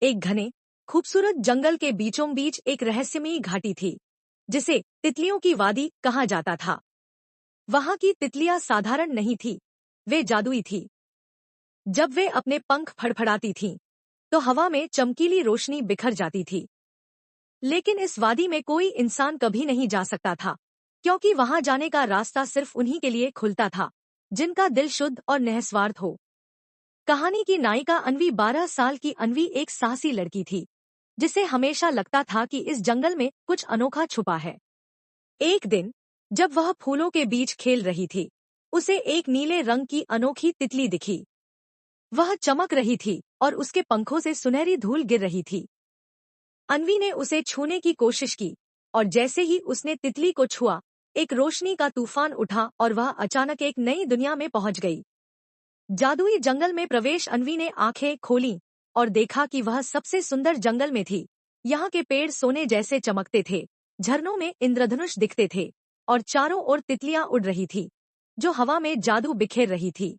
एक घने खूबसूरत जंगल के बीचों बीच एक रहस्यमयी घाटी थी, जिसे तितलियों की वादी कहा जाता था। वहां की तितलियां साधारण नहीं थी, वे जादुई थी। जब वे अपने पंख फड़फड़ाती थीं, तो हवा में चमकीली रोशनी बिखर जाती थी। लेकिन इस वादी में कोई इंसान कभी नहीं जा सकता था, क्योंकि वहां जाने का रास्ता सिर्फ उन्हीं के लिए खुलता था, जिनका दिल शुद्ध और निस्वार्थ हो। कहानी की नायिका अन्वी 12 साल की अन्वी एक साहसी लड़की थी, जिसे हमेशा लगता था कि इस जंगल में कुछ अनोखा छुपा है। एक दिन जब वह फूलों के बीच खेल रही थी, उसे एक नीले रंग की अनोखी तितली दिखी। वह चमक रही थी और उसके पंखों से सुनहरी धूल गिर रही थी। अन्वी ने उसे छूने की कोशिश की, और जैसे ही उसने तितली को छुआ, एक रोशनी का तूफान उठा और वह अचानक एक नई दुनिया में पहुंच गई। जादुई जंगल में प्रवेश अन्वी ने आंखें खोलीं और देखा कि वह सबसे सुंदर जंगल में थी। यहाँ के पेड़ सोने जैसे चमकते थे, झरनों में इंद्रधनुष दिखते थे, और चारों ओर तितलियां उड़ रही थी, जो हवा में जादू बिखेर रही थी।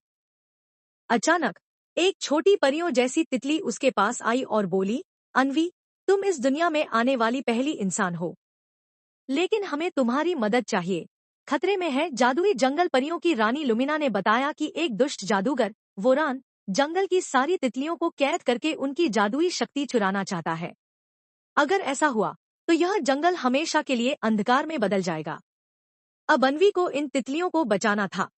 अचानक एक छोटी परियों जैसी तितली उसके पास आई और बोली, अन्वी, तुम इस दुनिया में आने वाली पहली इंसान हो, लेकिन हमें तुम्हारी मदद चाहिए। खतरे में है। जादुई जंगल परियों की रानी लुमिना ने बताया कि एक दुष्ट जादूगर वोरान जंगल की सारी तितलियों को कैद करके उनकी जादुई शक्ति चुराना चाहता है। अगर ऐसा हुआ तो यह जंगल हमेशा के लिए अंधकार में बदल जाएगा। अब अन्वी को इन तितलियों को बचाना था।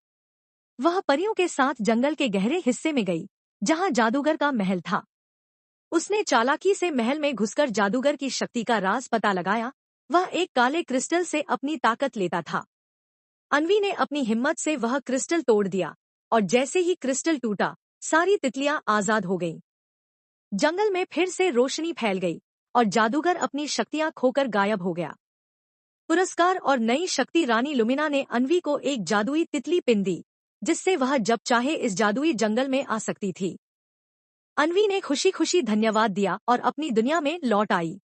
वह परियों के साथ जंगल के गहरे हिस्से में गई, जहां जादूगर का महल था। उसने चालाकी से महल में घुसकर जादूगर की शक्ति का राज पता लगाया। वह एक काले क्रिस्टल से अपनी ताकत लेता था। अन्वी ने अपनी हिम्मत से वह क्रिस्टल तोड़ दिया, और जैसे ही क्रिस्टल टूटा, सारी तितलियां आजाद हो गईं। जंगल में फिर से रोशनी फैल गई, और जादूगर अपनी शक्तियां खोकर गायब हो गया। पुरस्कार और नई शक्ति रानी लुमिना ने अन्वी को एक जादुई तितली पिन दी, जिससे वह जब चाहे इस जादुई जंगल में आ सकती थी। अन्वी ने खुशी खुशी धन्यवाद दिया और अपनी दुनिया में लौट आई।